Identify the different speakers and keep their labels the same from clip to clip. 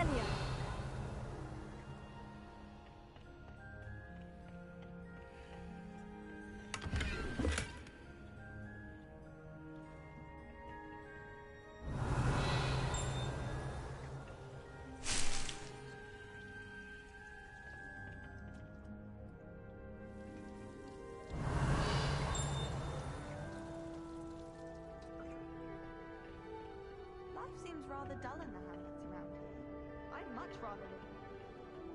Speaker 1: Revelio.
Speaker 2: Life seems rather dull in the hamlets around here. I'd much rather live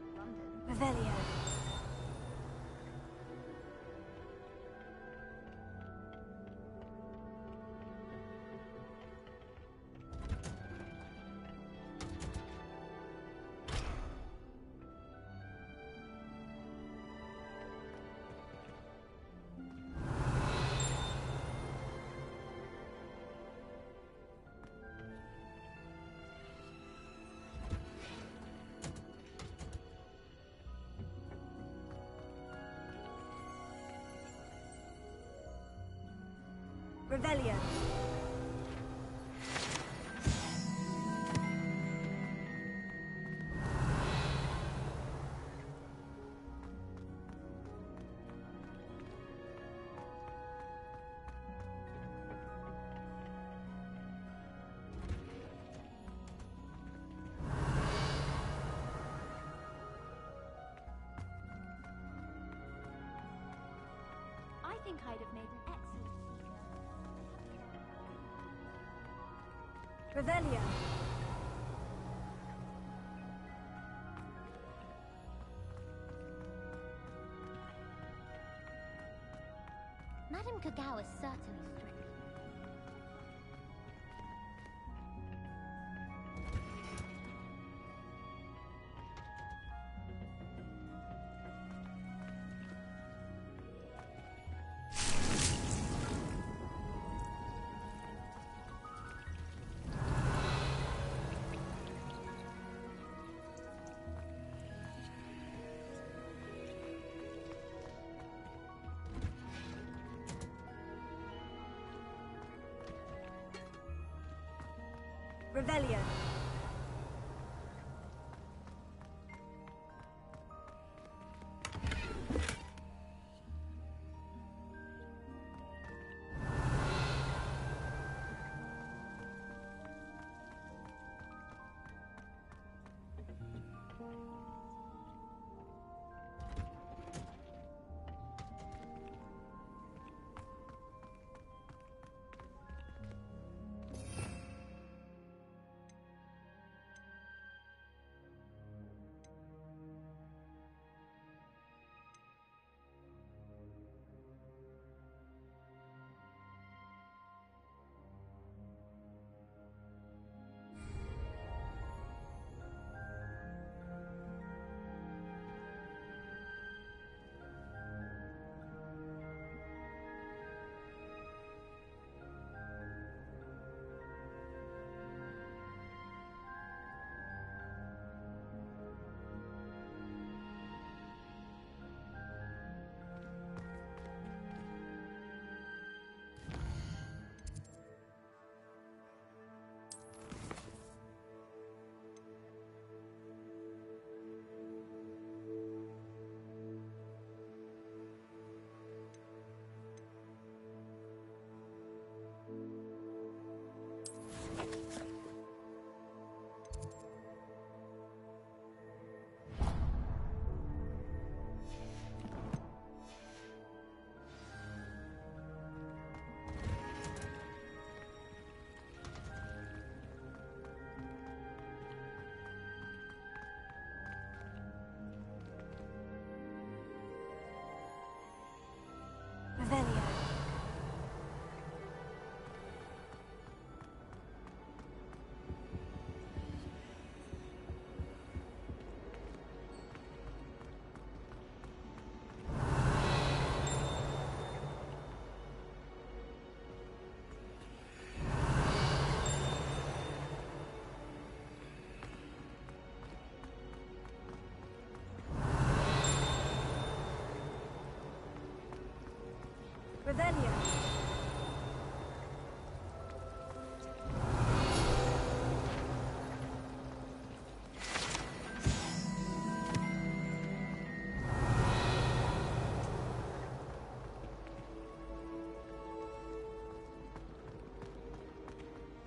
Speaker 2: in London.
Speaker 1: Revelio. Revelio.
Speaker 3: I think I'd have made an excellent seeker.
Speaker 1: Revelio.
Speaker 3: Madame Kagao is certainly strict.
Speaker 1: Revelio.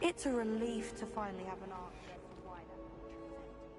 Speaker 2: It's a relief to finally have an answer as to why that portrait was empty.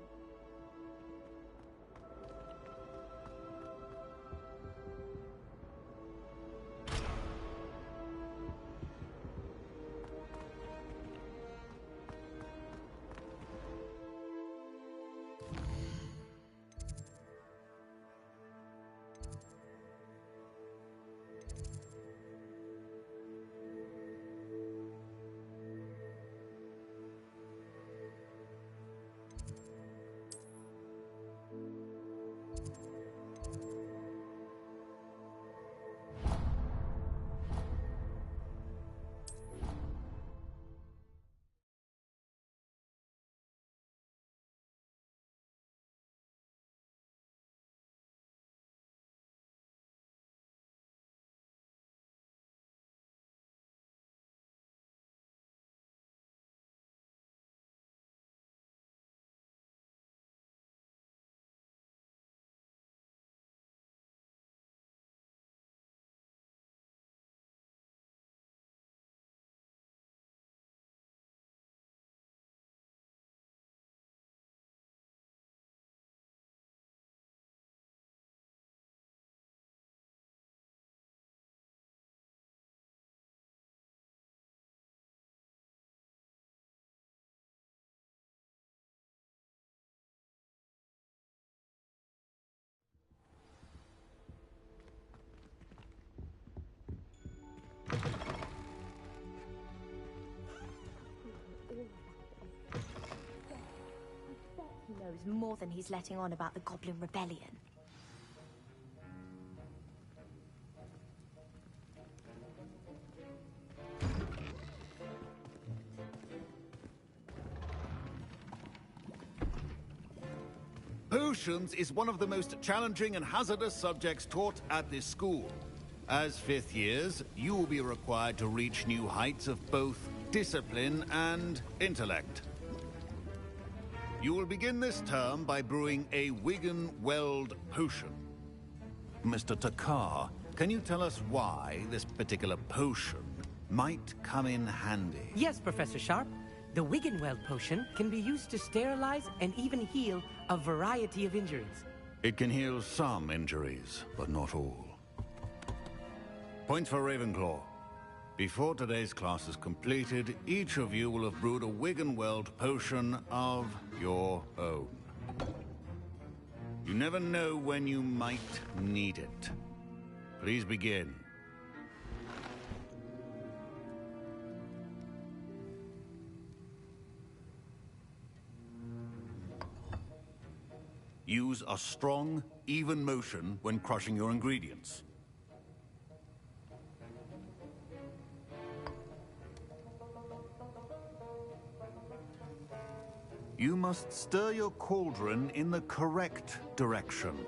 Speaker 3: He knows more than he's letting on about the Goblin Rebellion.
Speaker 1: Potions is one of the most challenging and hazardous subjects taught at this school. As fifth years, you will be required to reach new heights of both discipline and intellect. You will begin this term by brewing a Wiggenweld potion. Mr. Takar, can you tell us why this particular potion might come in handy?
Speaker 4: Yes, Professor Sharp. The Wiggenweld potion can be used to sterilize and even heal a variety of injuries.
Speaker 1: It can heal some injuries, but not all. Points for Ravenclaw. Before today's class is completed, each of you will have brewed a Wiggenweld potion of your own. You never know when you might need it. Please begin. Use a strong, even motion when crushing your ingredients. You must stir your cauldron in the correct direction.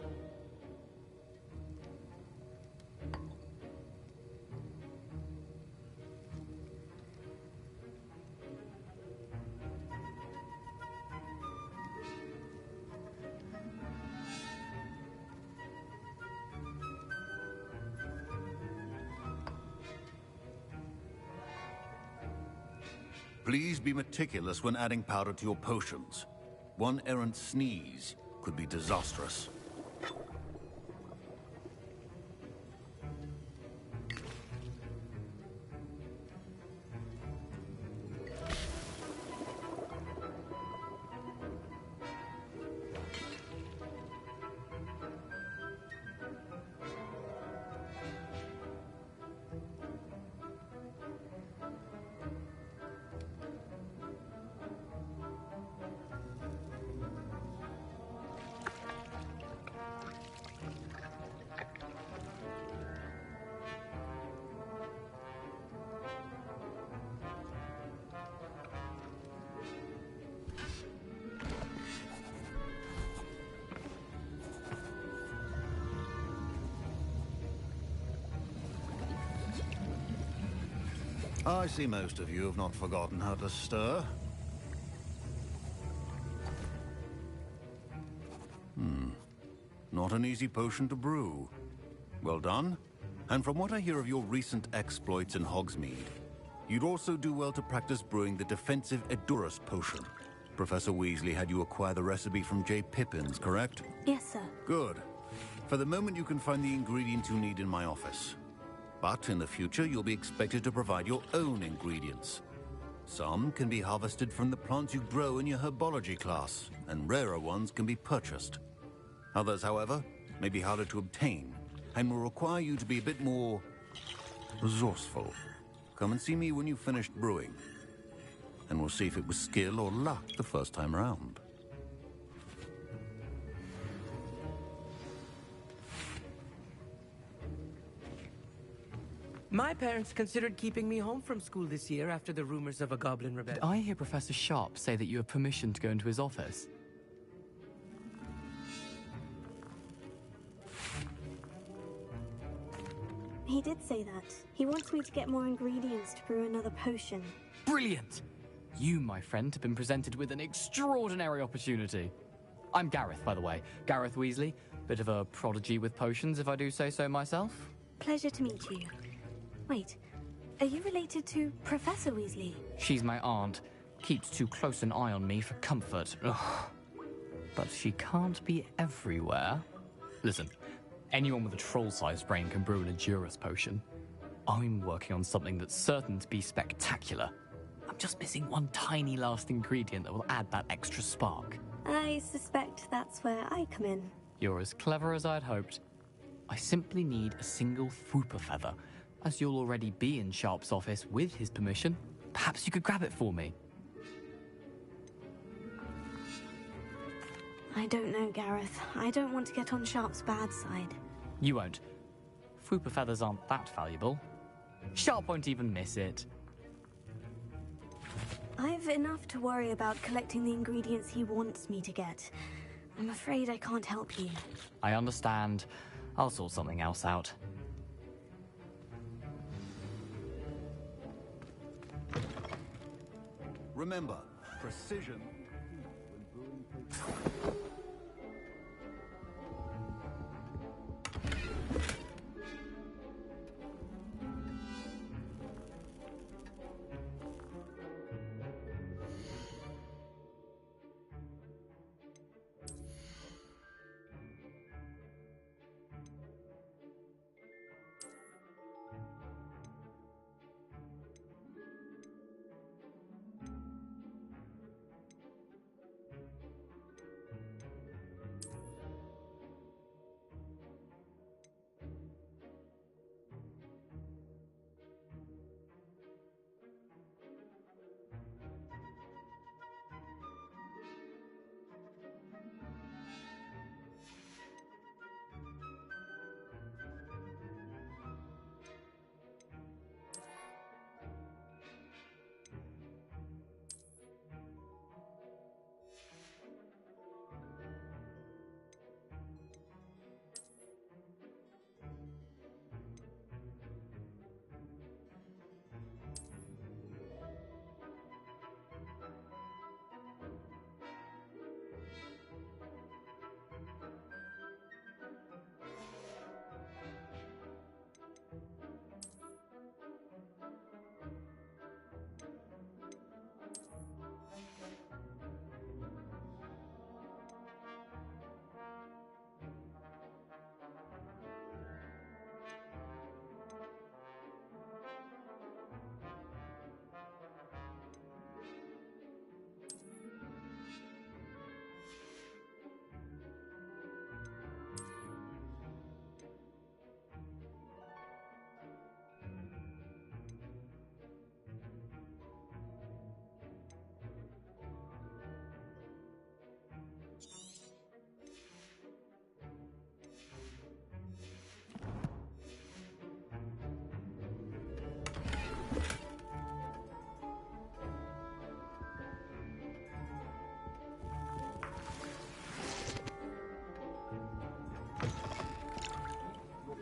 Speaker 1: Please be meticulous when adding powder to your potions. One errant sneeze could be disastrous. I see most of you have not forgotten how to stir. Not an easy potion to brew. Well done. And from what I hear of your recent exploits in Hogsmeade, You'd also do well to practice brewing the defensive Edurus potion. Professor Weasley had you acquire the recipe from J. Pippins, correct?
Speaker 5: Yes, sir.
Speaker 1: Good. For the moment, you can find the ingredients you need in my office. But in the future, you'll be expected to provide your own ingredients. Some can be harvested from the plants you grow in your herbology class, and rarer ones can be purchased. Others, however, may be harder to obtain, and will require you to be a bit more resourceful. Come and see me when you've finished brewing, and we'll see if it was skill or luck the first time around.
Speaker 4: My parents considered keeping me home from school this year after the rumors of a goblin rebellion.
Speaker 6: Did I hear Professor Sharp say that you have permission to go into his office?
Speaker 5: He did say that. He wants me to get more ingredients to brew another potion.
Speaker 6: Brilliant! You, my friend, have been presented with an extraordinary opportunity. I'm Gareth, by the way. Gareth Weasley. Bit of a prodigy with potions, if I do say so myself.
Speaker 5: Pleasure to meet you. Wait, are you related to Professor Weasley?
Speaker 6: She's my aunt. Keeps too close an eye on me for comfort. Ugh. But she can't be everywhere. Listen, anyone with a troll-sized brain can brew an Edurus potion. I'm working on something that's certain to be spectacular. I'm just missing one tiny last ingredient that will add that extra spark.
Speaker 5: I suspect that's where I come in.
Speaker 6: You're as clever as I'd hoped. I simply need a single Fwooper feather. As you'll already be in Sharp's office with his permission, perhaps you could grab it for me.
Speaker 5: I don't know, Gareth. I don't want to get on Sharp's bad side.
Speaker 6: You won't. Fwooper feathers aren't that valuable. Sharp won't even miss it.
Speaker 5: I've enough to worry about collecting the ingredients he wants me to get. I'm afraid I can't help you.
Speaker 6: I understand. I'll sort something else out.
Speaker 1: Remember, precision.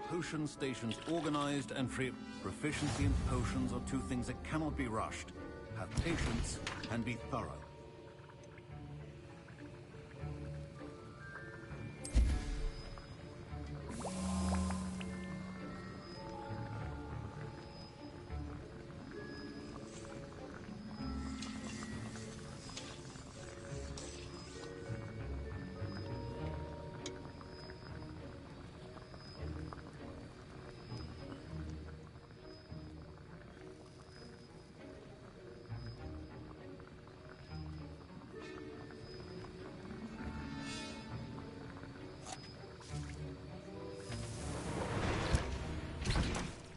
Speaker 1: Potion stations organized and free. Proficiency in potions are two things that cannot be rushed. Have patience and be thorough.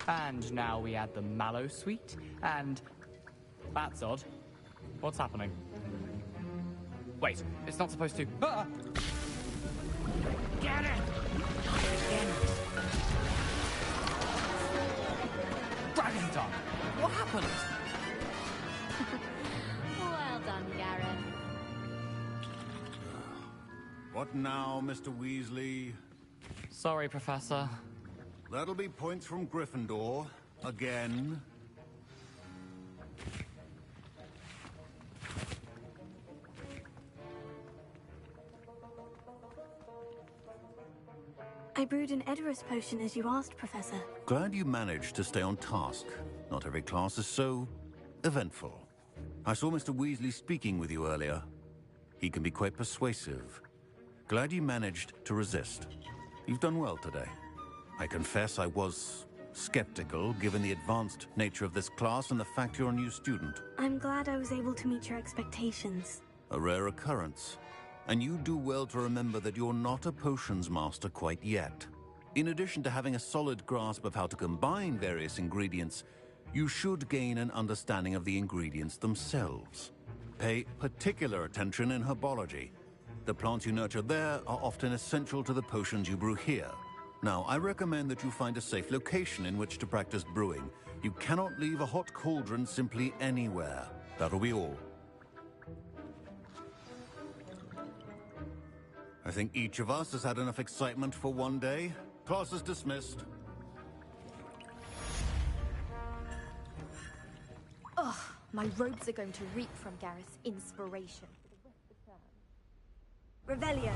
Speaker 6: And now we add the mallow sweet, and... That's odd. What's happening? Wait, it's not supposed to... Ah!
Speaker 4: Get it!
Speaker 6: Dragon tongue! What happened?
Speaker 3: Well done, Gareth.
Speaker 1: What now, Mr. Weasley?
Speaker 6: Sorry, Professor.
Speaker 1: That'll be points from Gryffindor. Again.
Speaker 5: I brewed an Edorus potion as you asked, Professor.
Speaker 1: Glad you managed to stay on task. Not every class is so eventful. I saw Mr. Weasley speaking with you earlier. He can be quite persuasive. Glad you managed to resist. You've done well today. I confess I was skeptical, given the advanced nature of this class and the fact you're a new student.
Speaker 5: I'm glad I was able to meet your expectations.
Speaker 1: A rare occurrence. And you do well to remember that you're not a potions master quite yet. In addition to having a solid grasp of how to combine various ingredients, you should gain an understanding of the ingredients themselves. Pay particular attention in herbology. The plants you nurture there are often essential to the potions you brew here. Now, I recommend that you find a safe location in which to practice brewing. You cannot leave a hot cauldron simply anywhere. That'll be all. I think each of us has had enough excitement for one day. Class is dismissed.
Speaker 2: Ugh, my robes are going to reek from Gareth's inspiration.
Speaker 5: Revelio.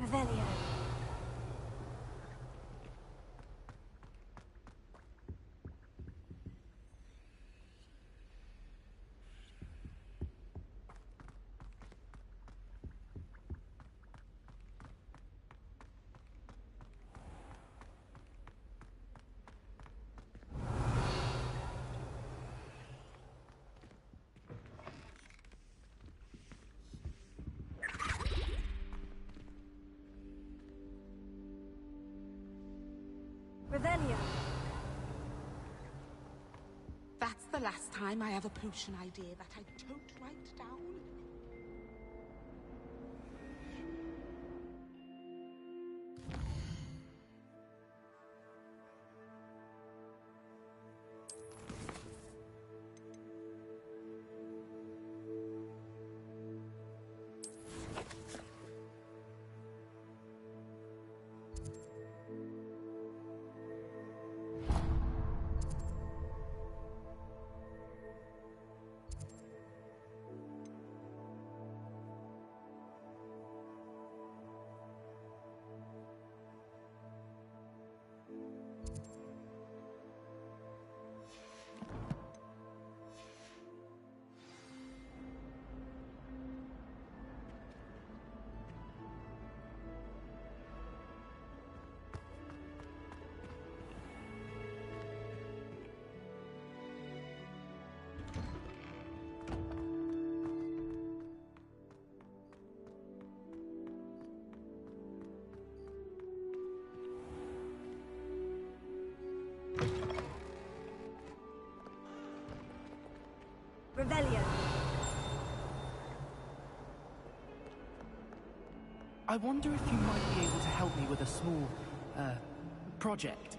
Speaker 5: Revelio. Revelio.
Speaker 7: That's the last time I have a potion idea that I don't write down.
Speaker 5: Revelio.
Speaker 8: I wonder if you might be able to help me with a small, project.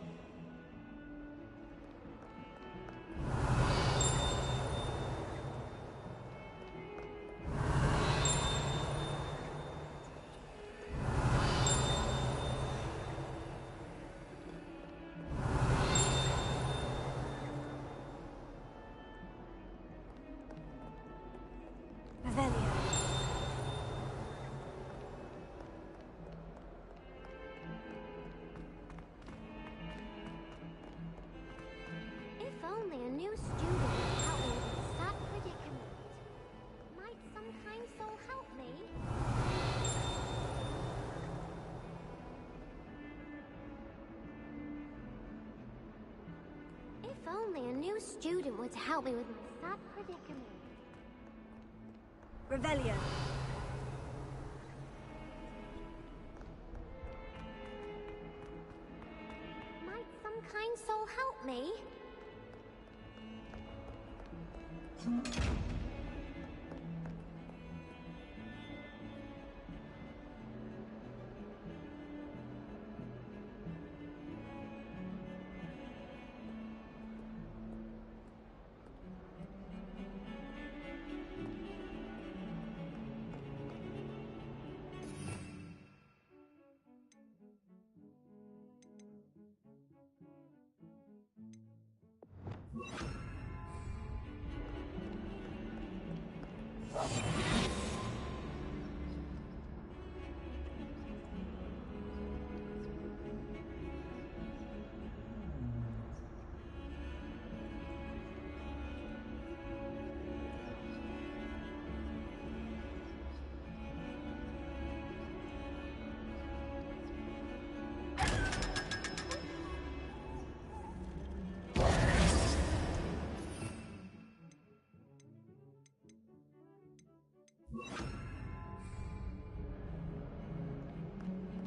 Speaker 5: Revelio.
Speaker 3: If only a new student would help me with this sad predicament. Might some kind soul help me? If only a new student were to help me with my sad predicament.
Speaker 5: Revelio.
Speaker 3: Might some kind soul help me?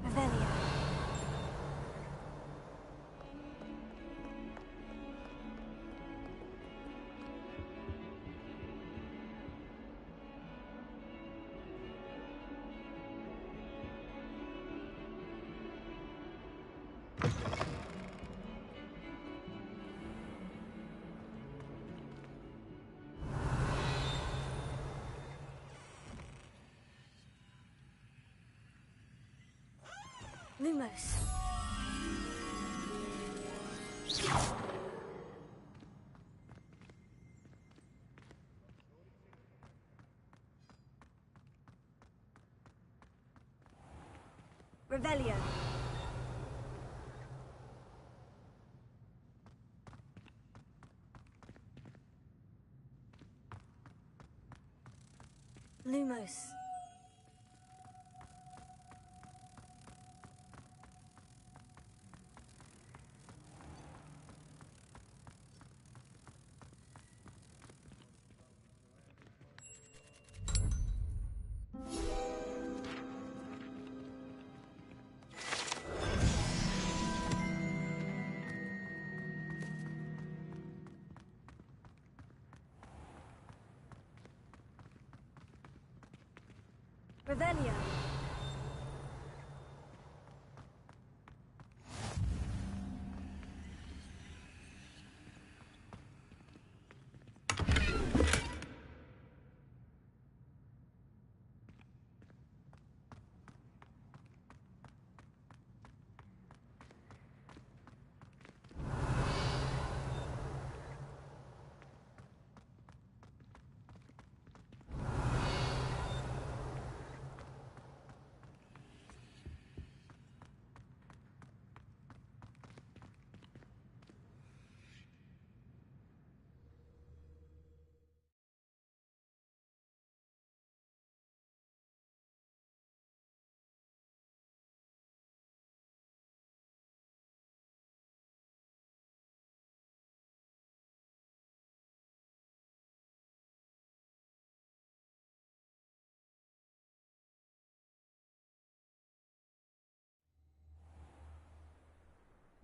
Speaker 5: Revelio. Lumos. Revelio. Lumos. Revelio.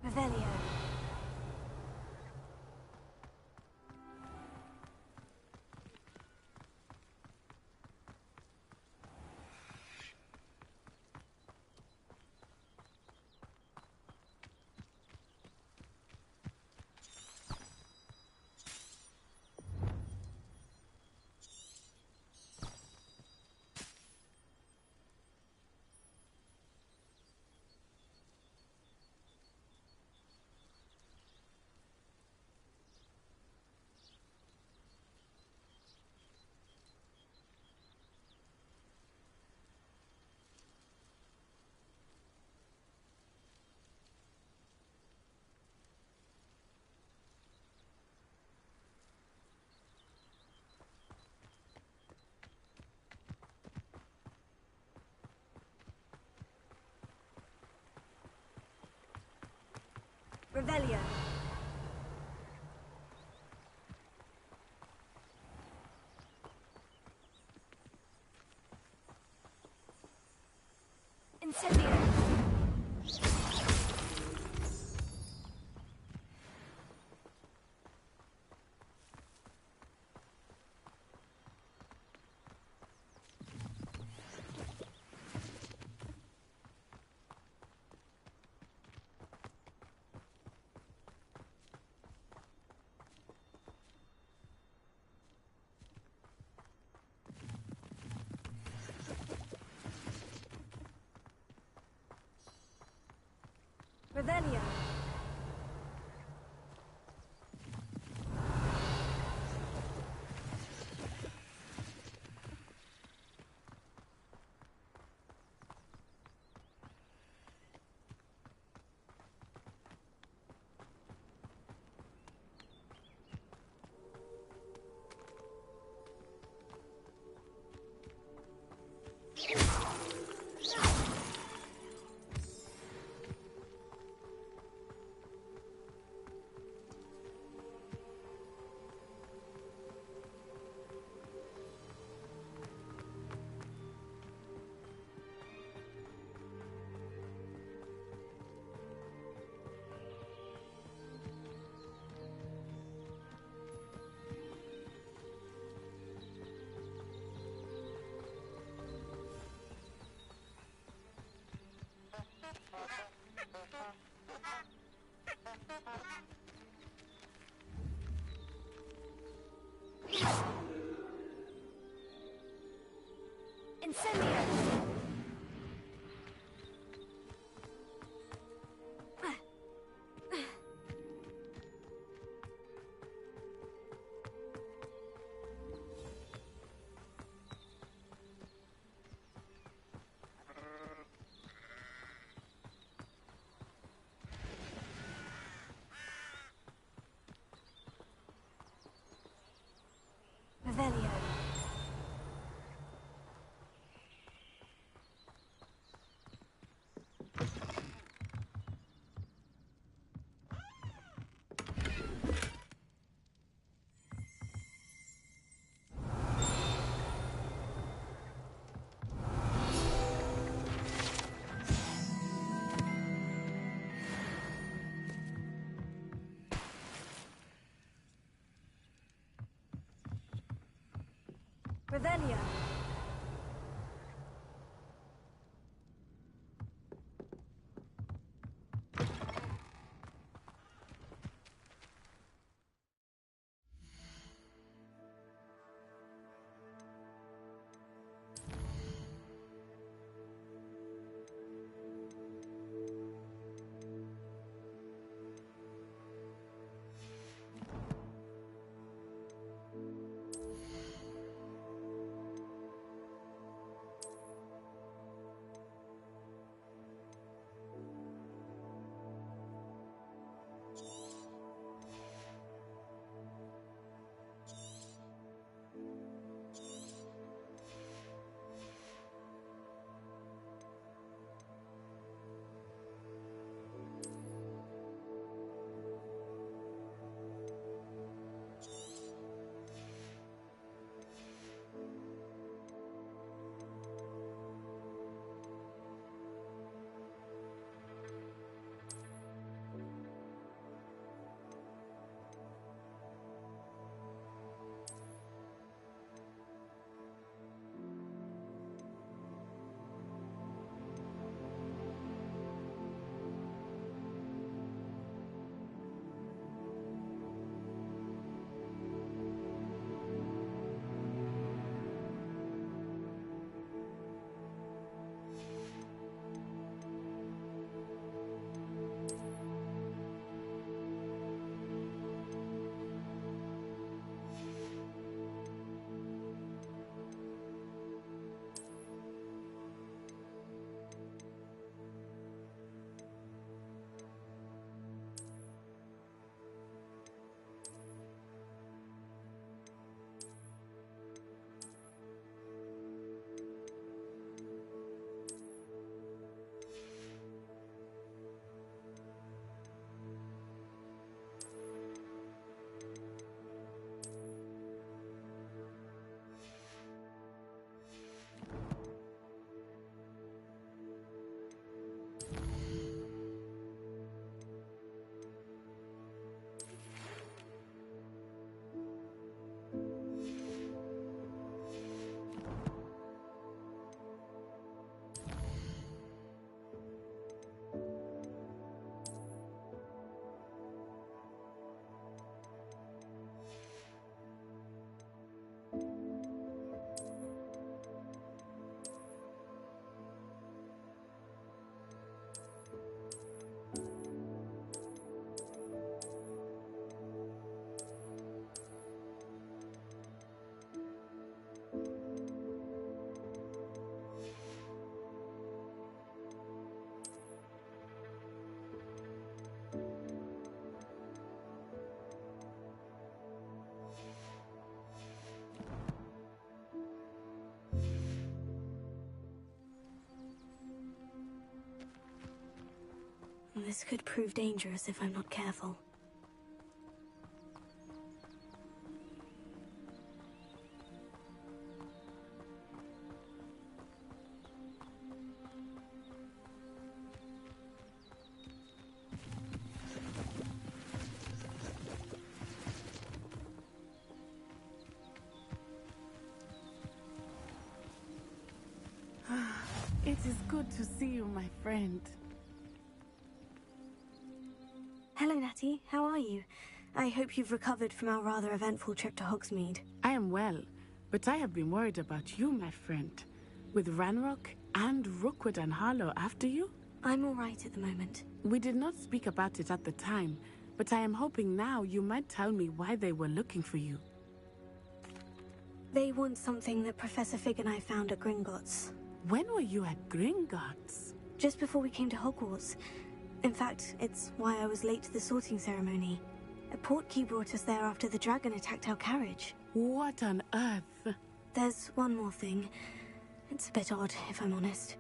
Speaker 5: Revelio. Revelio. Incendio. Revelio. Incendio. Revelio. Revelio. This could prove dangerous if I'm not careful.
Speaker 9: It is good to see you, my friend.
Speaker 5: Hello, Natty. How are you? I hope you've recovered from our rather eventful trip to Hogsmeade.
Speaker 9: I am well, but I have been worried about you, my friend. With Ranrock and Rookwood and Harlow after you?
Speaker 5: I'm all right at the moment.
Speaker 9: We did not speak about it at the time, but I am hoping now you might tell me why they were looking for you.
Speaker 5: They want something that Professor Fig and I found at Gringotts.
Speaker 9: When were you at Gringotts?
Speaker 5: Just before we came to Hogwarts. In fact, it's why I was late to the sorting ceremony. A portkey brought us there after the dragon attacked our carriage.
Speaker 9: What on earth?
Speaker 5: There's one more thing. It's a bit odd, if I'm honest.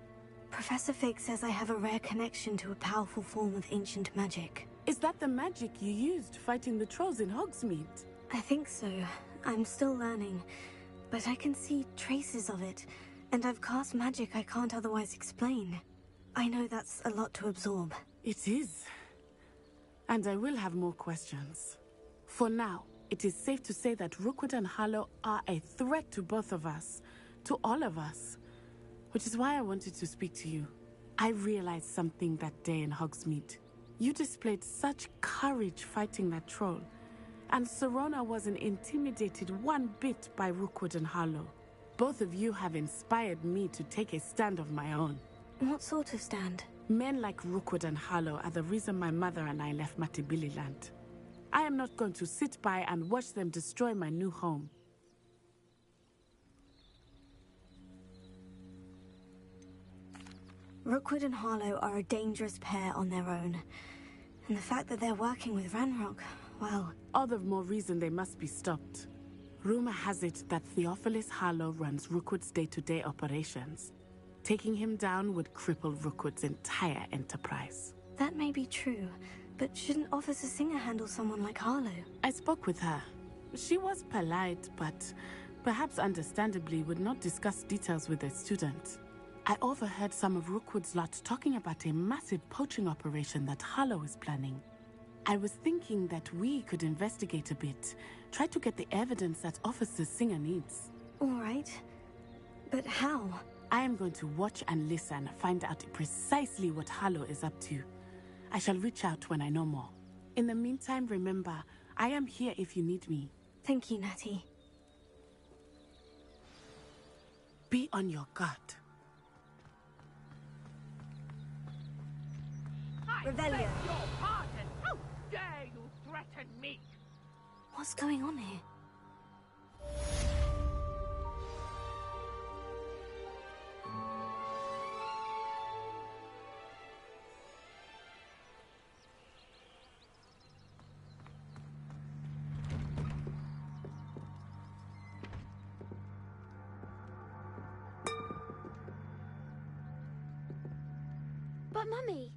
Speaker 5: Professor Fig says I have a rare connection to a powerful form of ancient magic.
Speaker 9: Is that the magic you used fighting the trolls in Hogsmeade?
Speaker 5: I think so. I'm still learning. But I can see traces of it. And I've cast magic I can't otherwise explain. I know that's a lot to absorb.
Speaker 9: It is. And I will have more questions. For now, it is safe to say that Rookwood and Harlow are a threat to both of us. To all of us. Which is why I wanted to speak to you. I realized something that day in Hogsmeade. You displayed such courage fighting that troll. And Sirona wasn't intimidated one bit by Rookwood and Harlow. Both of you have inspired me to take a stand of my own.
Speaker 5: What sort of stand?
Speaker 9: Men like Rookwood and Harlow are the reason my mother and I left Matabeleland. I am not going to sit by and watch them destroy my new home.
Speaker 5: Rookwood and Harlow are a dangerous pair on their own. And the fact that they're working with Ranrock, well...
Speaker 9: All the more reason they must be stopped. Rumor has it that Theophilus Harlow runs Rookwood's day-to-day operations. Taking him down would cripple Rookwood's entire enterprise.
Speaker 5: That may be true, but shouldn't Officer Singer handle someone like Harlow?
Speaker 9: I spoke with her. She was polite, but perhaps understandably would not discuss details with a student. I overheard some of Rookwood's lot talking about a massive poaching operation that Harlow is planning. I was thinking that we could investigate a bit, try to get the evidence that Officer Singer needs.
Speaker 5: All right. But how?
Speaker 9: I am going to watch and listen, find out precisely what Harlow is up to. I shall reach out when I know more. In the meantime, remember, I am here if you need me.
Speaker 5: Thank you, Natty.
Speaker 9: Be on your guard.
Speaker 5: Revelio.
Speaker 10: Your pardon! How dare you threaten me?
Speaker 5: What's going on here?
Speaker 3: But Mummy...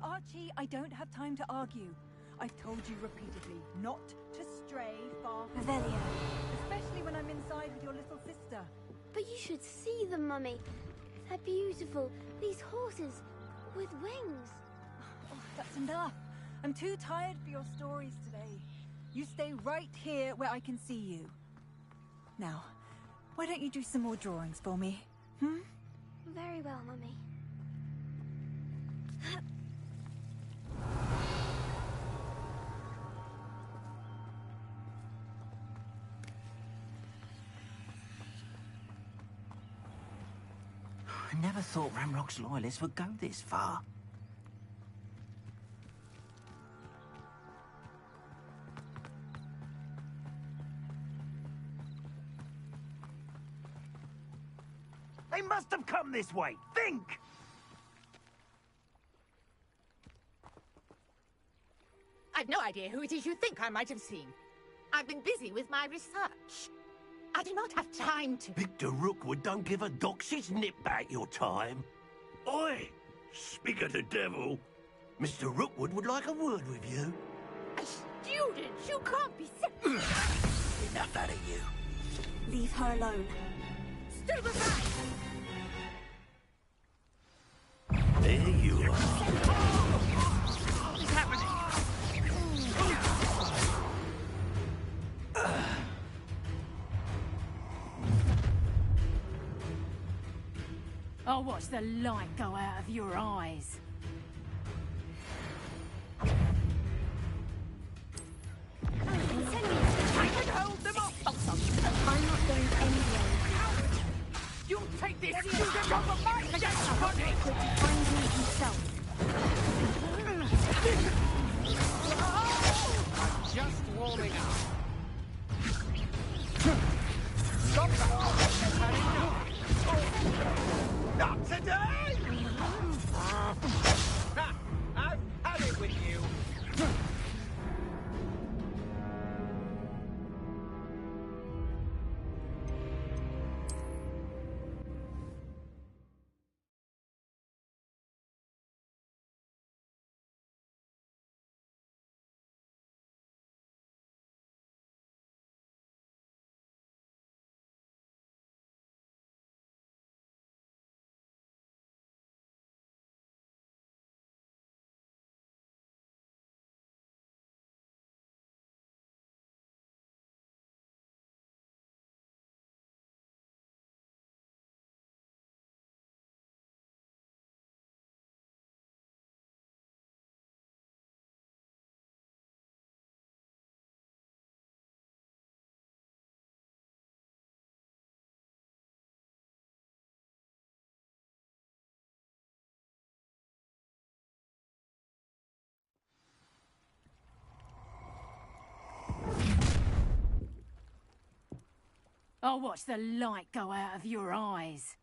Speaker 2: Archie, I don't have time to argue. I've told you repeatedly not to stray far from
Speaker 5: Revelio.
Speaker 2: especially when I'm inside with your little sister.
Speaker 3: But you should see them, Mummy. They're beautiful. These horses with wings.
Speaker 2: Oh, that's enough. I'm too tired for your stories today. You stay right here where I can see you. Now, why don't you do some more drawings for me?
Speaker 3: Very well, Mummy.
Speaker 11: I never thought Ranrock's loyalists would go this far. They must have come this way! Think!
Speaker 7: I've no idea who it is you think I might have seen. I've been busy with my research. I do not have time to...
Speaker 11: Victor Rookwood don't give a doxy's nip back your time.
Speaker 12: Oi! Speak of the devil.
Speaker 11: Mr. Rookwood would like a word with you.
Speaker 10: A student? You can't be serious.
Speaker 11: Enough out of you.
Speaker 5: Leave her alone.
Speaker 10: Still beside.
Speaker 11: There you are.
Speaker 10: What is happening?
Speaker 12: I'll watch the light go out of your eyes.
Speaker 10: I can hold them off.
Speaker 5: I'm not going anywhere.
Speaker 10: You'll take this student over my dead body.
Speaker 5: To find me himself.
Speaker 4: Just warming up.
Speaker 10: Stop Not today!
Speaker 4: I've had it with you.
Speaker 12: I'll watch the light go out of your eyes.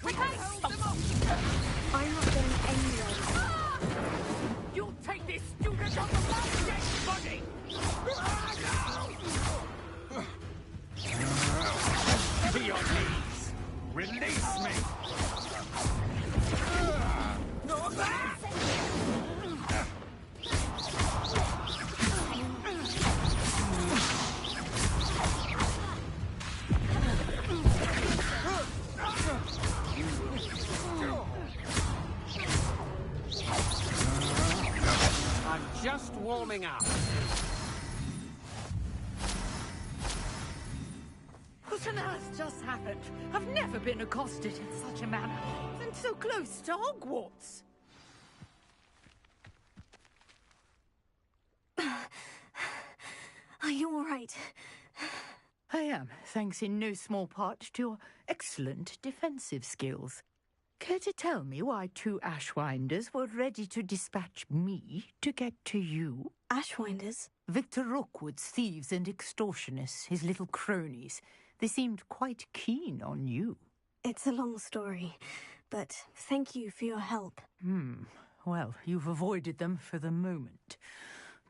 Speaker 10: We can hold them off.
Speaker 5: I'm not going anywhere.
Speaker 10: You'll take this student over my dead body.
Speaker 13: To your knees. Release me.
Speaker 10: Not that!
Speaker 4: I'm just warming up.
Speaker 7: What on earth just happened? I've never been accosted in such a manner. And so close to Hogwarts.
Speaker 5: Are you all right?
Speaker 7: I am, thanks in no small part to your excellent defensive skills. Care to tell me why two Ashwinders were ready to dispatch me to get to you?
Speaker 5: Ashwinders?
Speaker 7: Victor Rookwood's thieves and extortionists, his little cronies. They seemed quite keen on you.
Speaker 5: It's a long story, but thank you for your help.
Speaker 7: Well, you've avoided them for the moment.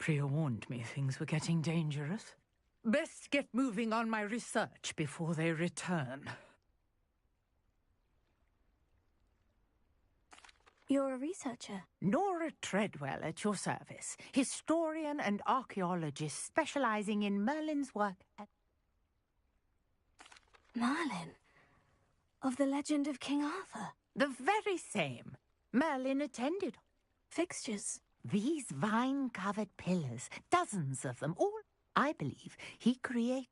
Speaker 7: Priya warned me things were getting dangerous. Best get moving on my research before they return.
Speaker 5: You're a researcher?
Speaker 7: Nora Treadwell at your service. Historian and archaeologist specializing in Merlin's work at...
Speaker 5: Merlin? Of the legend of King Arthur?
Speaker 7: The very same. Merlin attended.
Speaker 5: Fixtures?
Speaker 7: These vine-covered pillars, dozens of them, all, I believe, he created.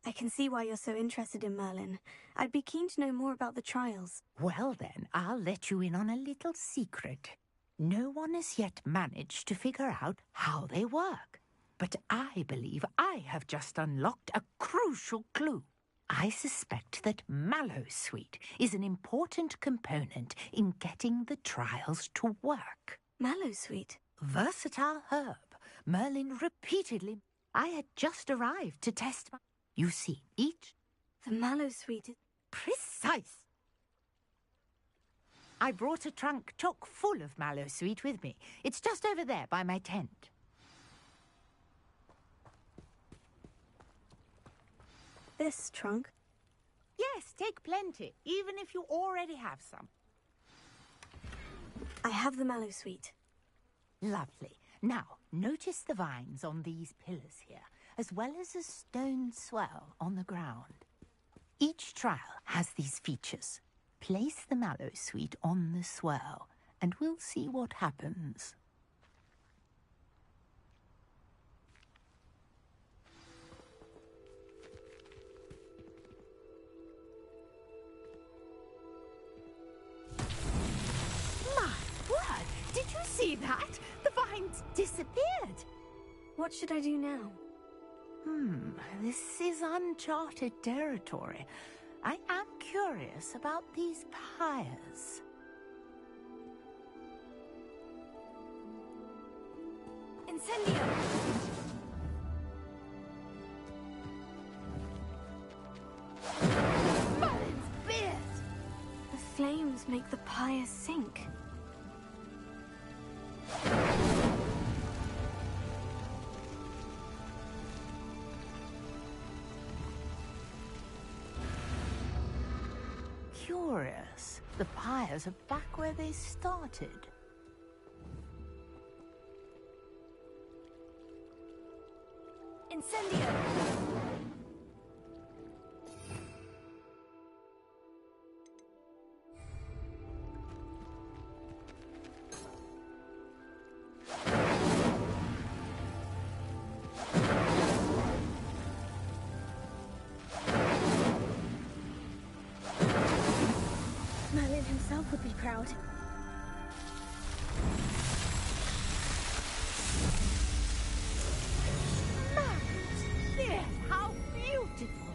Speaker 5: I can see why you're so interested in Merlin. I'd be keen to know more about the trials.
Speaker 7: Well then, I'll let you in on a little secret. No one has yet managed to figure out how they work. But I believe I have just unlocked a crucial clue. I suspect that Mallowsweet is an important component in getting the trials to work.
Speaker 5: Mallowsweet?
Speaker 7: Versatile herb. Merlin repeatedly... I had just arrived to test my... You see, each...
Speaker 5: The Mallowsweet is...
Speaker 7: Precise! I brought a trunk chock full of Mallowsweet with me. It's just over there by my tent.
Speaker 5: This trunk?
Speaker 7: Yes, take plenty, even if you already have some.
Speaker 5: I have the mallow sweet.
Speaker 7: Lovely. Now, notice the vines on these pillars here, as well as a stone swell on the ground. Each trial has these features. Place the mallow sweet on the swell, and we'll see what happens. My word! Did you see that? The vines disappeared.
Speaker 5: What should I do now?
Speaker 7: This is uncharted territory. I am curious about these pyres.
Speaker 2: Incendio!
Speaker 5: Merlin's beard! The flames make the pyre sink.
Speaker 7: Curious. The pyres are back where they started.
Speaker 2: Incendio!
Speaker 5: Merlin himself would be proud.
Speaker 7: Yes, how beautiful!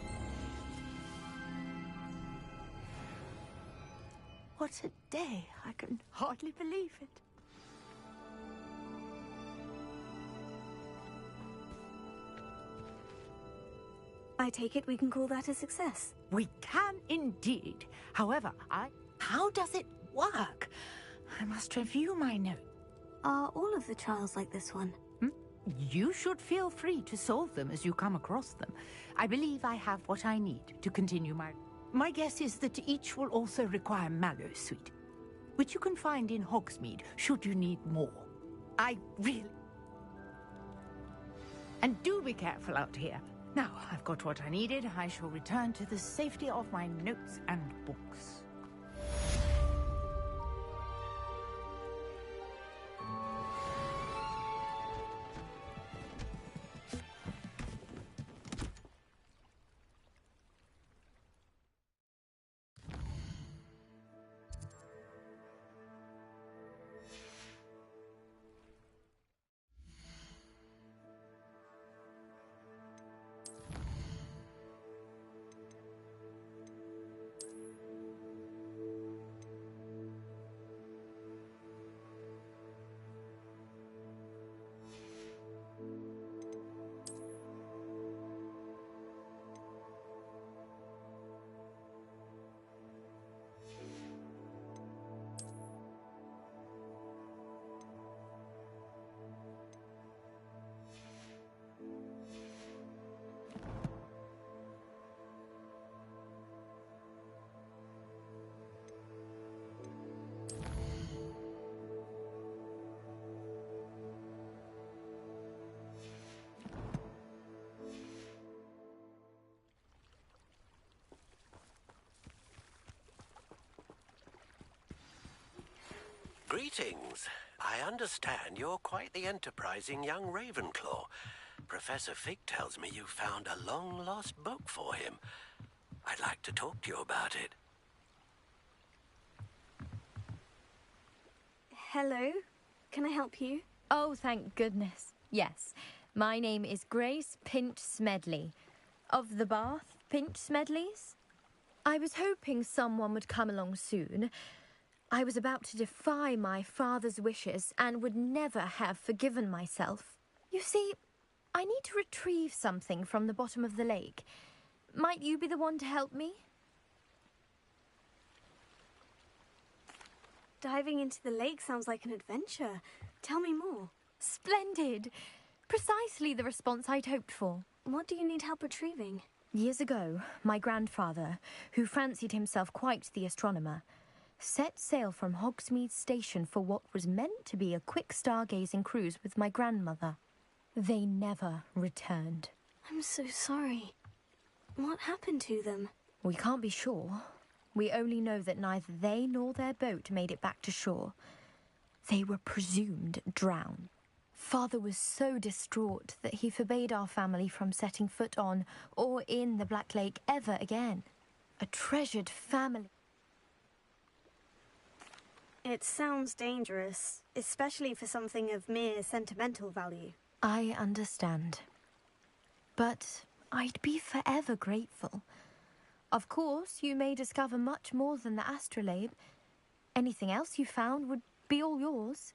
Speaker 7: What a day! I can hardly believe it.
Speaker 5: I take it we can call that a success.
Speaker 7: We can indeed. However, how does it work? I must review my notes.
Speaker 5: Are all of the trials like this one?
Speaker 7: You should feel free to solve them as you come across them. I believe I have what I need to continue my guess is that each will also require mallow sweet, which you can find in Hogsmeade should you need more. And do be careful out here. Now, I've got what I needed. I shall return to the safety of my notes and books.
Speaker 14: Greetings. I understand you're quite the enterprising young Ravenclaw. Professor Fig tells me you found a long-lost book for him. I'd like to talk to you about it.
Speaker 5: Hello? Can I help you?
Speaker 15: Oh, thank goodness. Yes. My name is Grace Pinch Smedley. Of the Bath Pinch Smedleys. I was hoping someone would come along soon. I was about to defy my father's wishes and would never have forgiven myself. You see, I need to retrieve something from the bottom of the lake. Might you be the one to help me?
Speaker 5: Diving into the lake sounds like an adventure. Tell me more.
Speaker 15: Splendid. Precisely the response I'd hoped for.
Speaker 5: What do you need help retrieving?
Speaker 15: Years ago, my grandfather, who fancied himself quite the astronomer, set sail from Hogsmeade Station for what was meant to be a quick stargazing cruise with my grandmother. They never returned.
Speaker 5: I'm so sorry. What happened to them?
Speaker 15: We can't be sure. We only know that neither they nor their boat made it back to shore. They were presumed drowned. Father was so distraught that he forbade our family from setting foot on or in the Black Lake ever again. A treasured family.
Speaker 5: It sounds dangerous, especially for something of mere sentimental value.
Speaker 15: I understand. But I'd be forever grateful. Of course, you may discover much more than the astrolabe. Anything else you found would be all yours.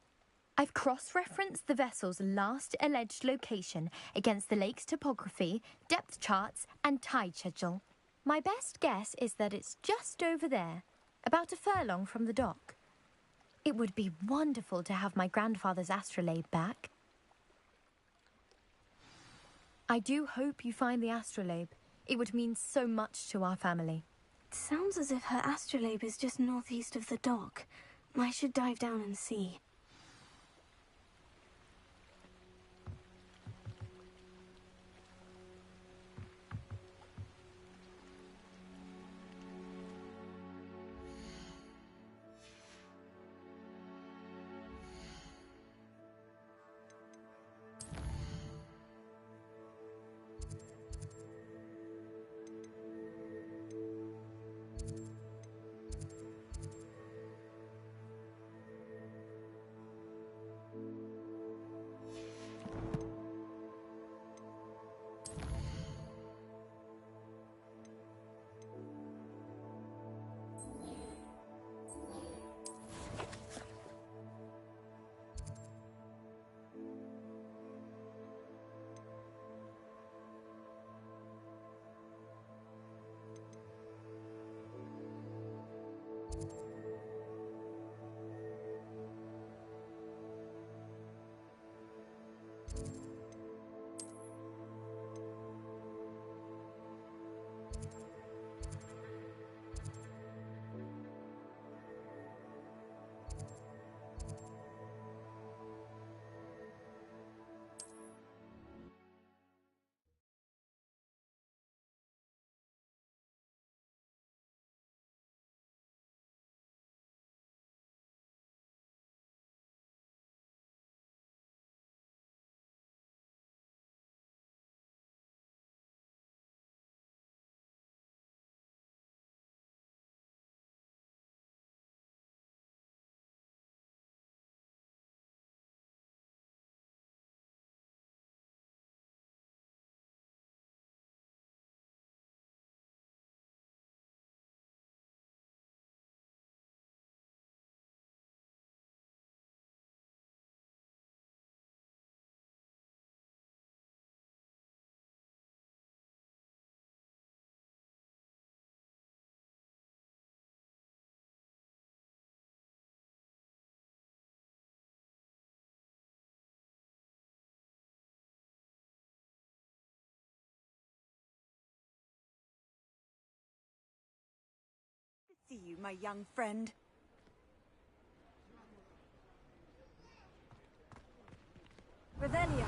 Speaker 15: I've cross-referenced the vessel's last alleged location against the lake's topography, depth charts, and tide schedule. My best guess is that it's just over there, about a furlong from the dock. It would be wonderful to have my grandfather's astrolabe back. I do hope you find the astrolabe. It would mean so much to our family.
Speaker 5: It sounds as if her astrolabe is just northeast of the dock. I should dive down and see.
Speaker 2: See you, my young friend. Revelio.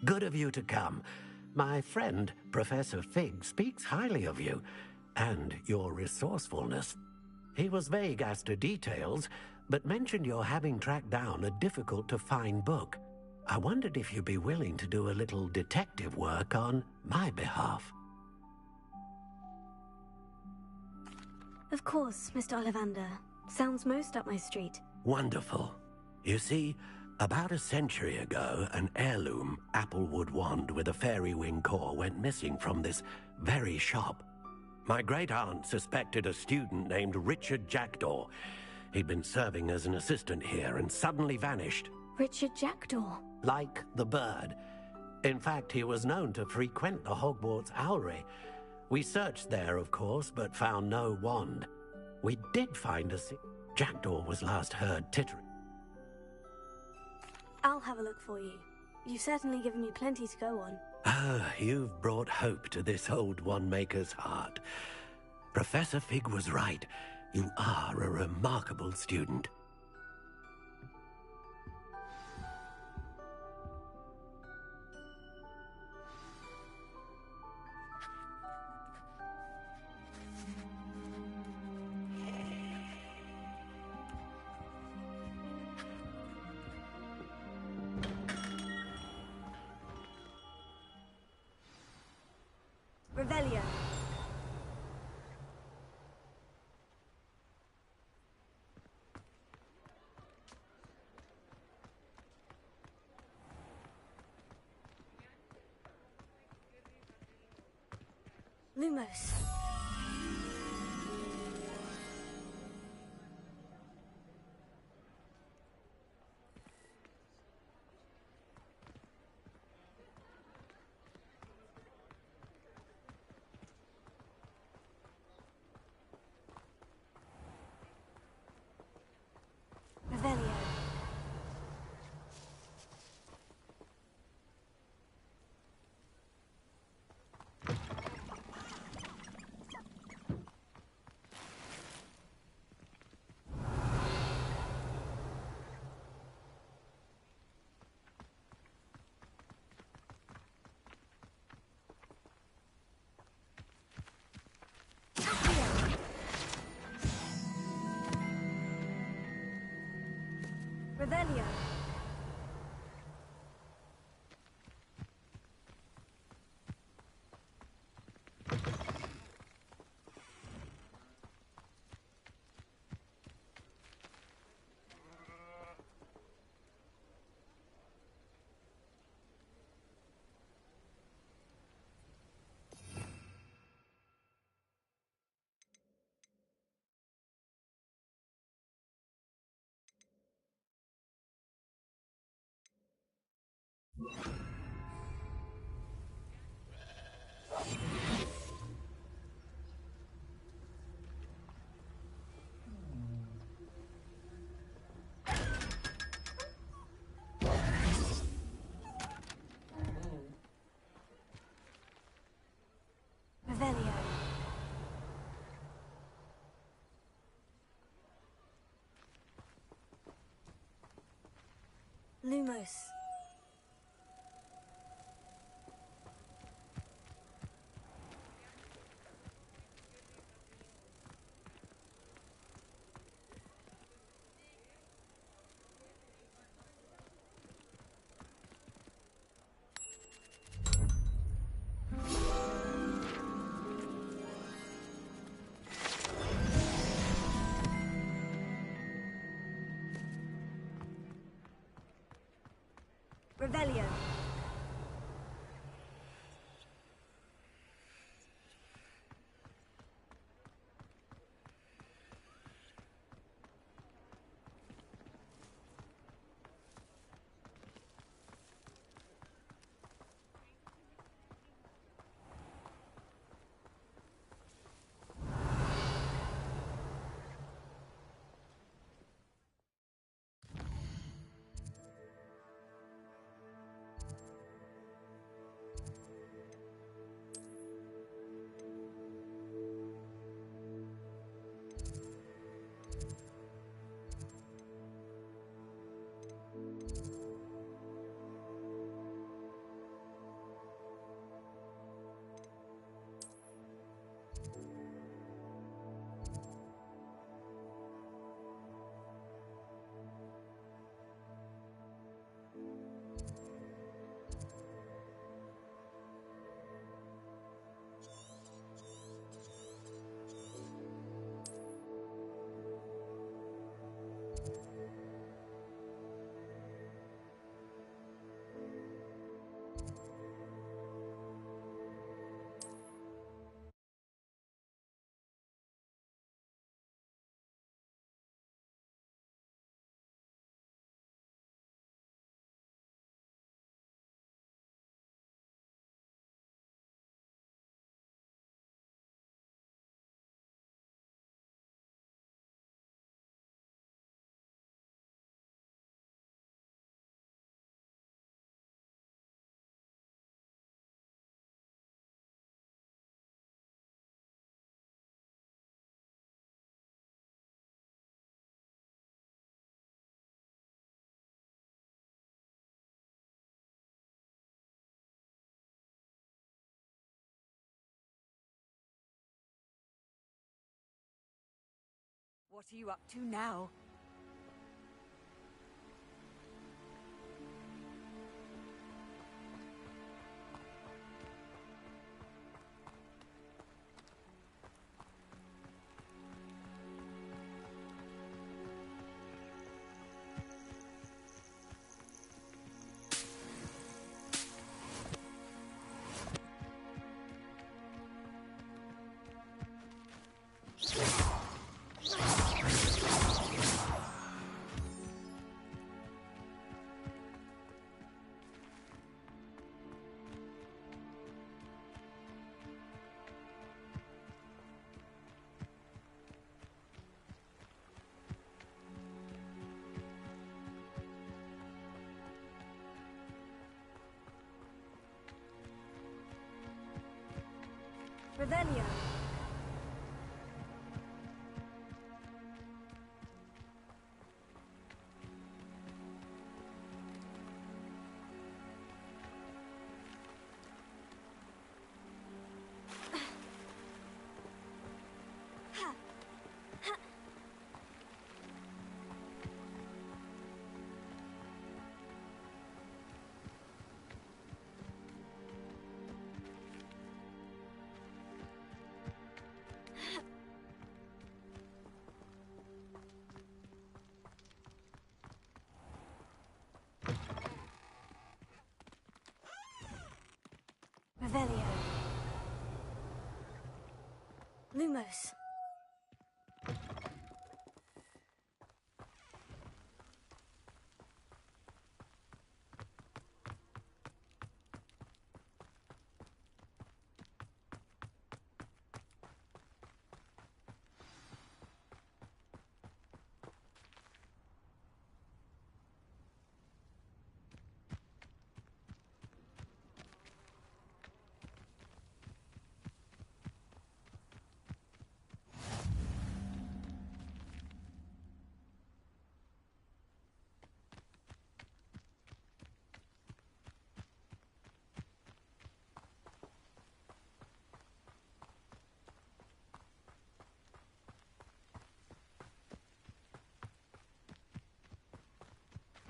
Speaker 14: Good of you to come. My friend, Professor Fig, speaks highly of you, and your resourcefulness. He was vague as to details, but mentioned your having tracked down a difficult-to-find book. I wondered if you'd be willing to do a little detective work on my behalf.
Speaker 5: Of course, Mr. Ollivander. Sounds most up my street.
Speaker 14: Wonderful. You see, about a century ago, an heirloom applewood wand with a fairy wing core went missing from this very shop. My great-aunt suspected a student named Richard Jackdaw. He'd been serving as an assistant here and suddenly vanished.
Speaker 5: Richard Jackdaw.
Speaker 14: Like the bird. In fact, he was known to frequent the Hogwarts Owlery. We searched there, of course, but found no wand. We did find Jackdaw was last heard tittering.
Speaker 5: I'll have a look for you. You've certainly given me plenty to go on.
Speaker 14: Ah, you've brought hope to this old one-maker's heart. Professor Fig was right. You are a remarkable student.
Speaker 5: Revelio. Lumos. Revelio. Revelio. Revelio. Lumos. Revelio.
Speaker 2: What are you up to now?
Speaker 5: Revelio. Revelio. Lumos.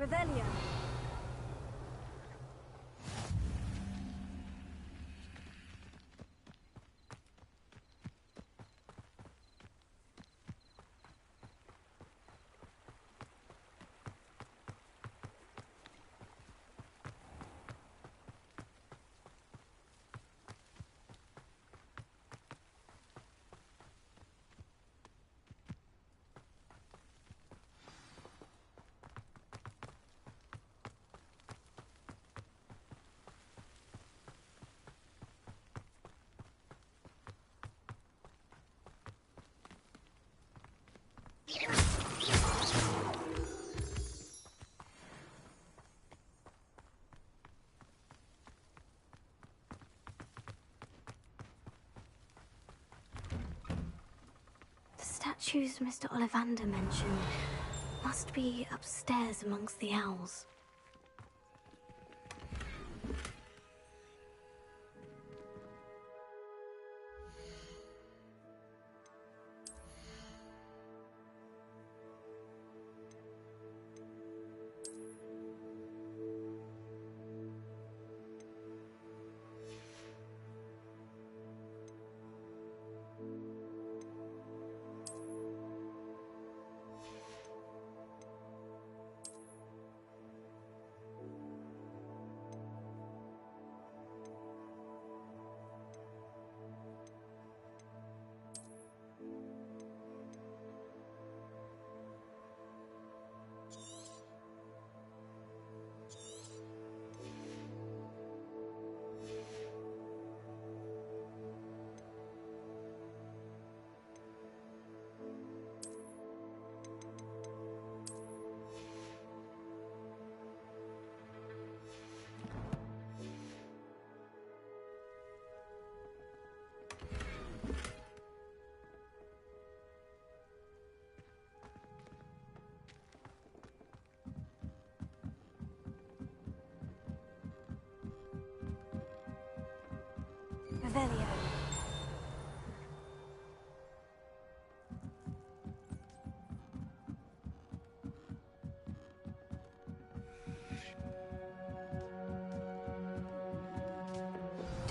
Speaker 5: Revelio. The statues Mr. Ollivander mentioned must be upstairs amongst the owls.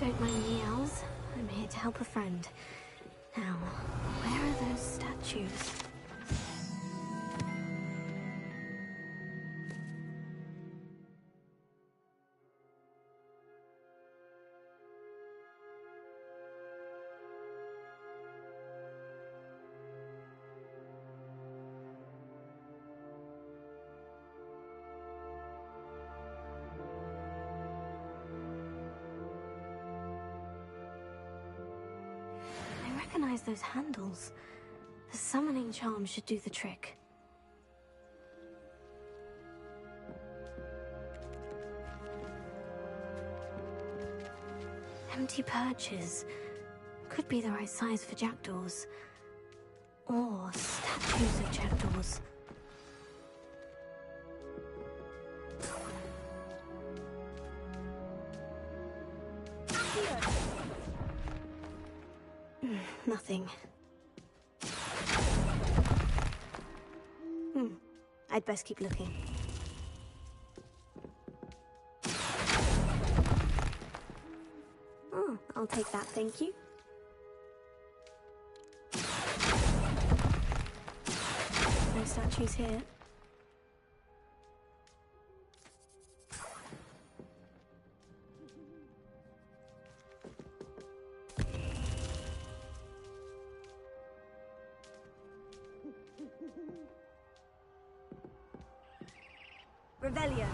Speaker 5: Don't mind me, owls. I'm here to help a friend. Now, where are those statues? I recognize those handles. The summoning charm should do the trick. Empty perches. Could be the right size for jackdaws. Or statues of jackdaws. Nothing. I'd best keep looking. Oh, I'll take that, thank you. No statues here. Revelio.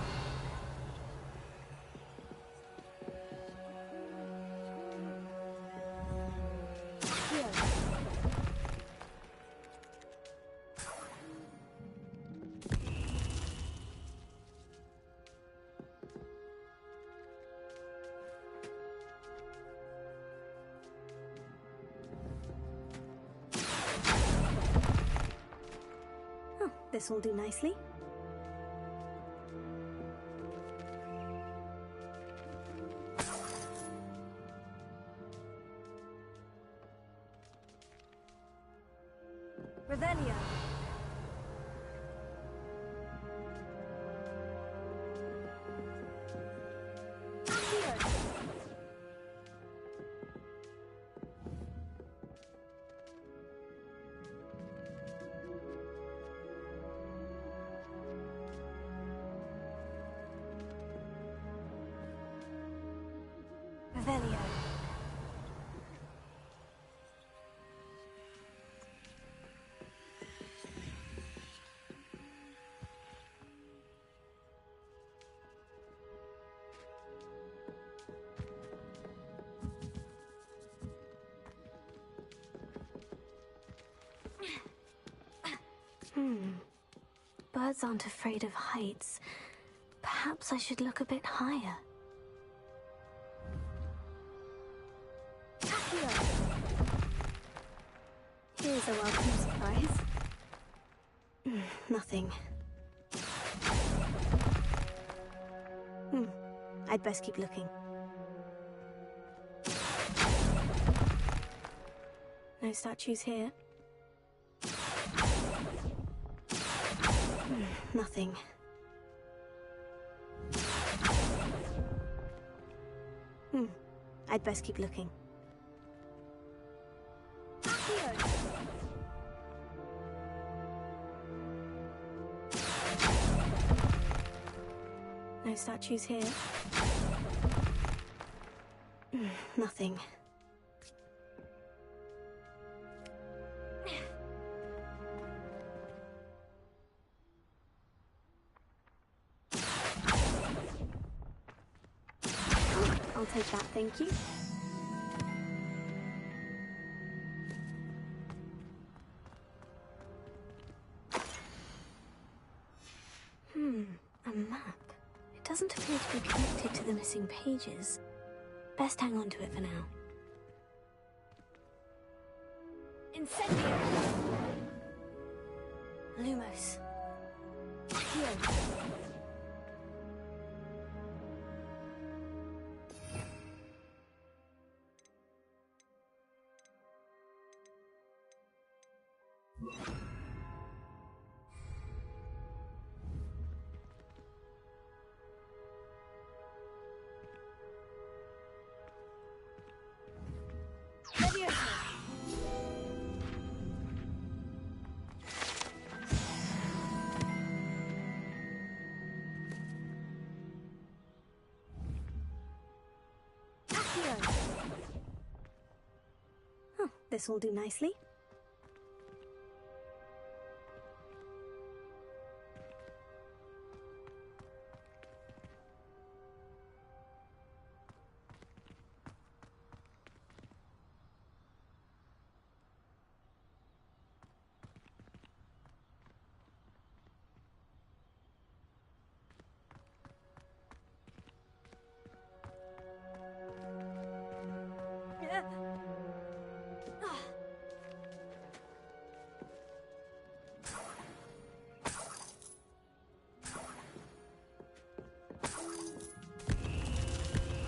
Speaker 5: Oh, this will do nicely. Revelio. Revelio. Birds aren't afraid of heights. Perhaps I should look a bit higher. Here's a welcome surprise. Nothing. I'd best keep looking. No statues here. Nothing. I'd best keep looking. No statues here. Nothing. I'll take that, thank you. A map. It doesn't appear to be connected to the missing pages. Best hang on to it for now. Incendio! Lumos. Accio. Oh, this will do nicely.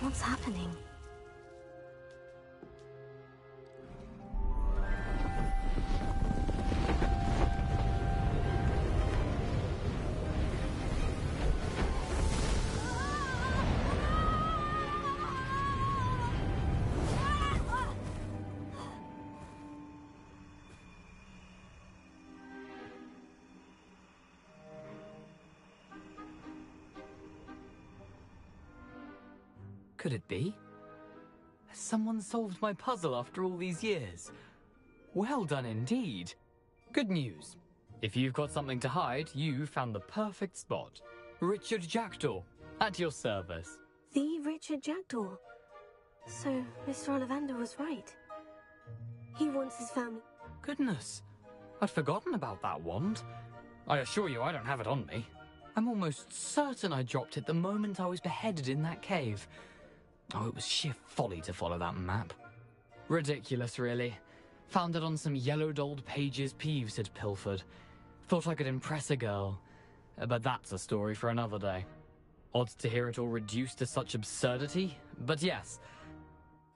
Speaker 5: What's happening?
Speaker 6: Could it be? Has someone solved my puzzle after all these years? Well done indeed. Good news. If you've got something to hide, you found the perfect spot. Richard Jackdaw, at your service.
Speaker 5: The Richard Jackdaw. So, Mr. Ollivander was right. He wants his family.
Speaker 6: Goodness, I'd forgotten about that wand. I assure you I don't have it on me. I'm almost certain I dropped it the moment I was beheaded in that cave. Oh, it was sheer folly to follow that map. Ridiculous, really. Found it on some yellowed old pages Peeves had pilfered. Thought I could impress a girl. But that's a story for another day. Odd to hear it all reduced to such absurdity, but yes.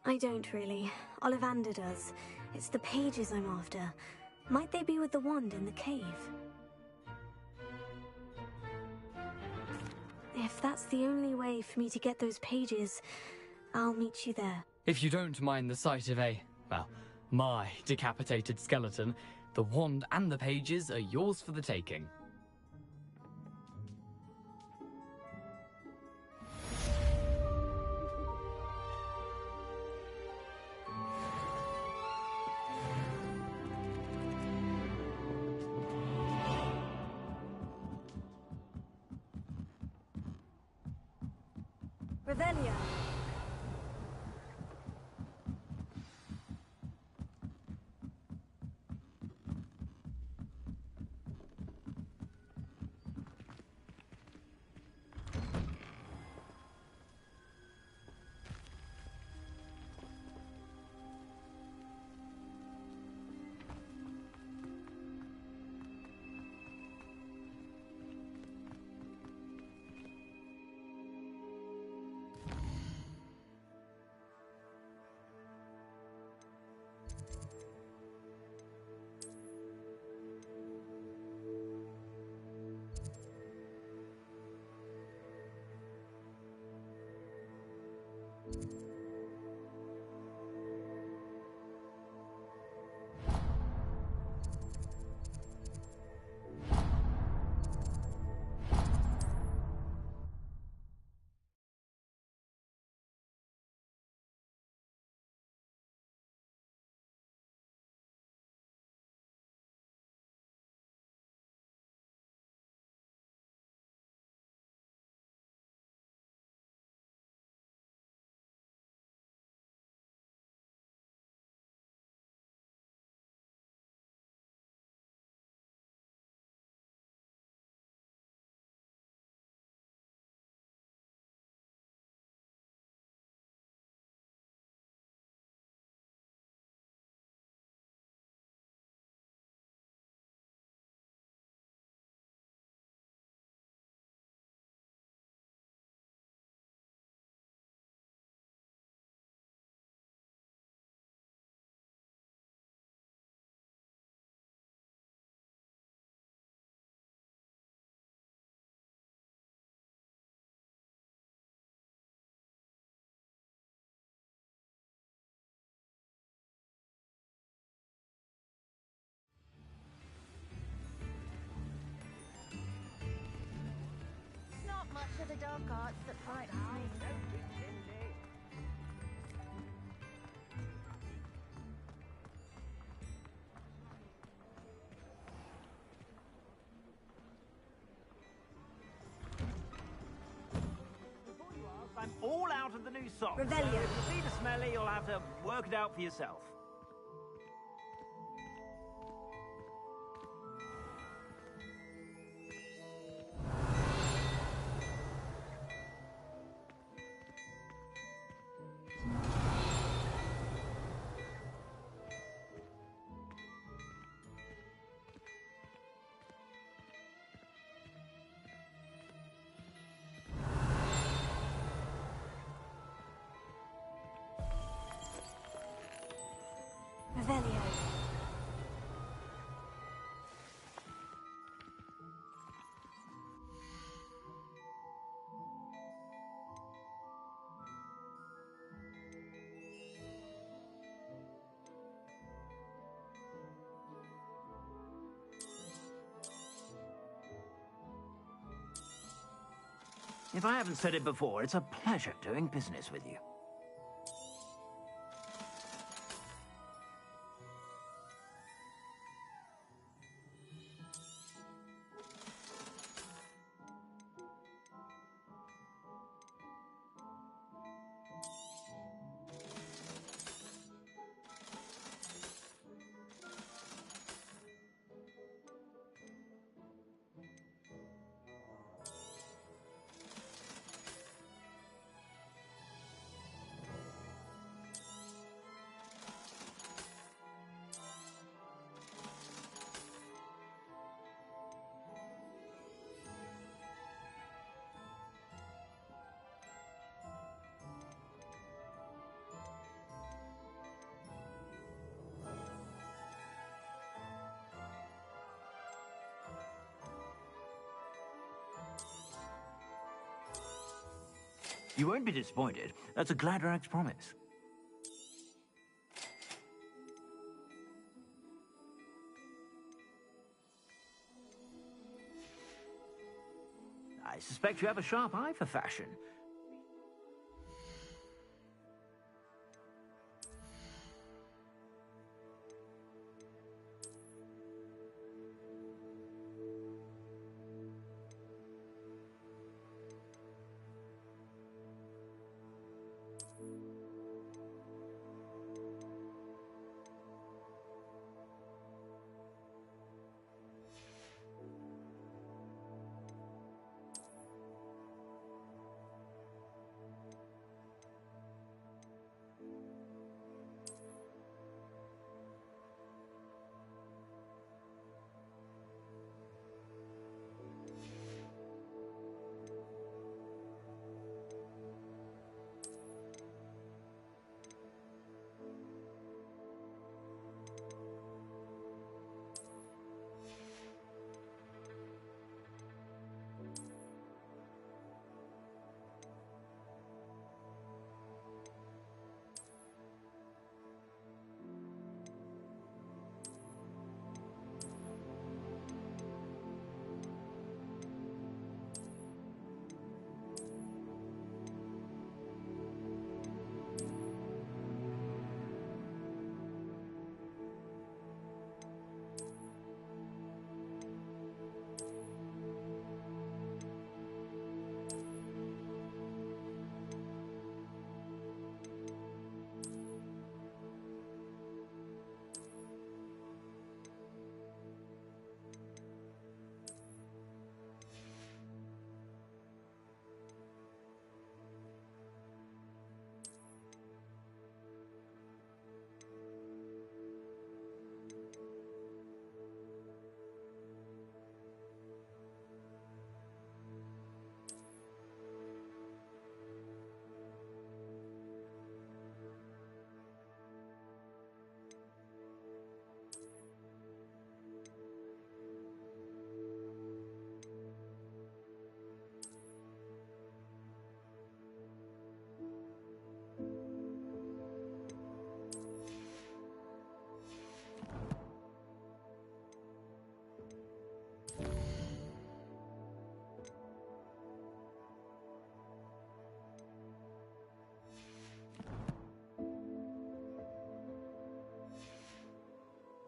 Speaker 5: I don't really. Ollivander does. It's the pages I'm after. Might they be with the wand in the cave? If that's the only way for me to get those pages, I'll meet you there.
Speaker 6: If you don't mind the sight of my decapitated skeleton, the wand and the pages are yours for the taking.
Speaker 5: Revelia!
Speaker 3: Not much of the dark arts that frightens me.
Speaker 11: layout of the new song.
Speaker 2: Revelio.
Speaker 11: So if you see the smelly, you'll have to work it out for yourself.
Speaker 2: Revelio.
Speaker 11: If I haven't said it before, it's a pleasure doing business with you. You won't be disappointed. That's a Gladrax promise. I suspect you have a sharp eye for fashion.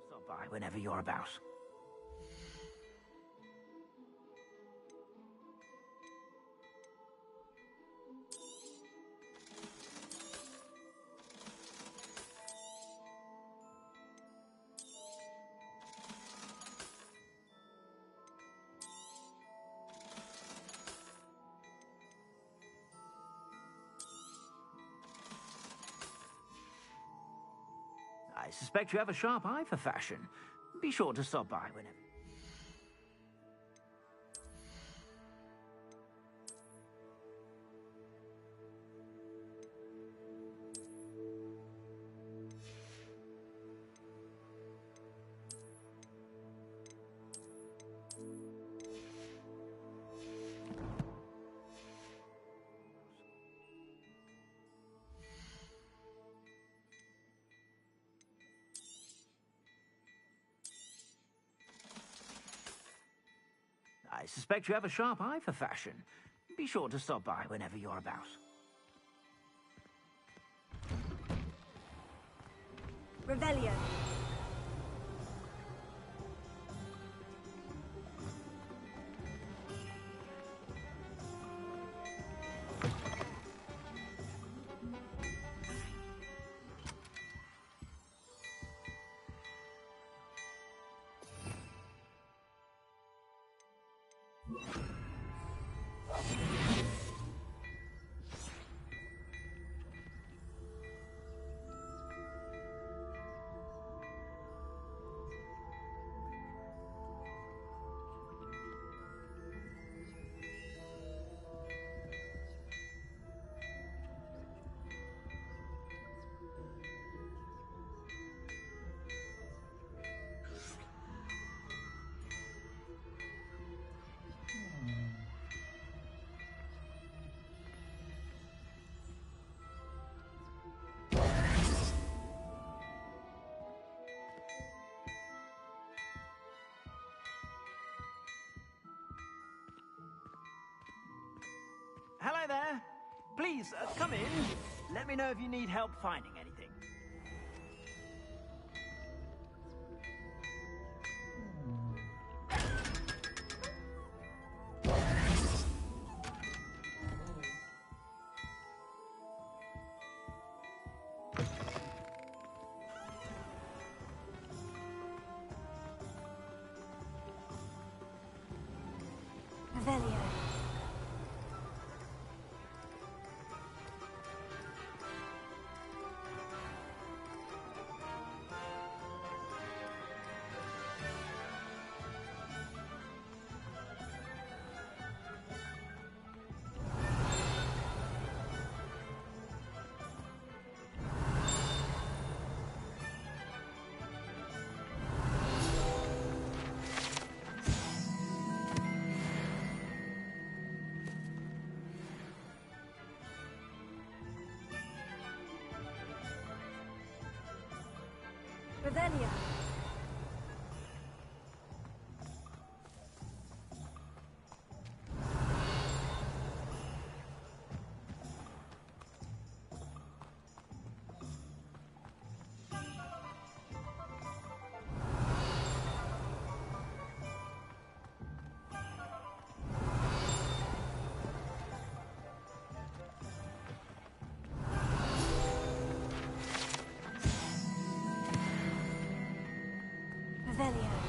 Speaker 11: Stop by whenever you're about.
Speaker 16: I suspect you have a sharp eye for fashion. Be sure to stop by whenever. I suspect you have a sharp eye for fashion. Be sure to stop by whenever you're about.
Speaker 2: Revelio.
Speaker 16: Hello there. Please, come in. Let me know if you need help finding anything.
Speaker 2: Revelio. Revelio. Revelio.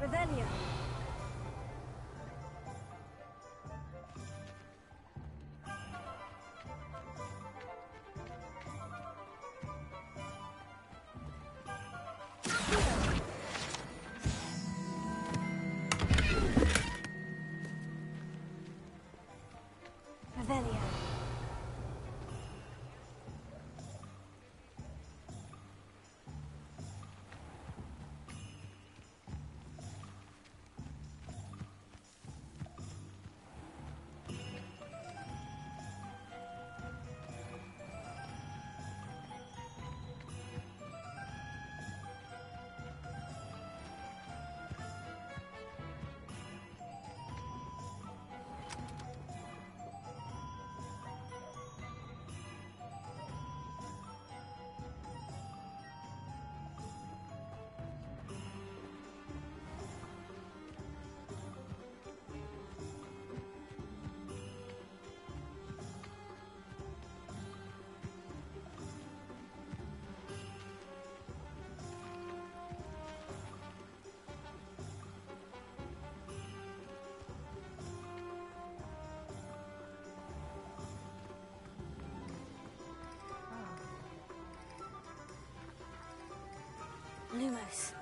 Speaker 2: Revelia. Revelia.
Speaker 5: Lumos.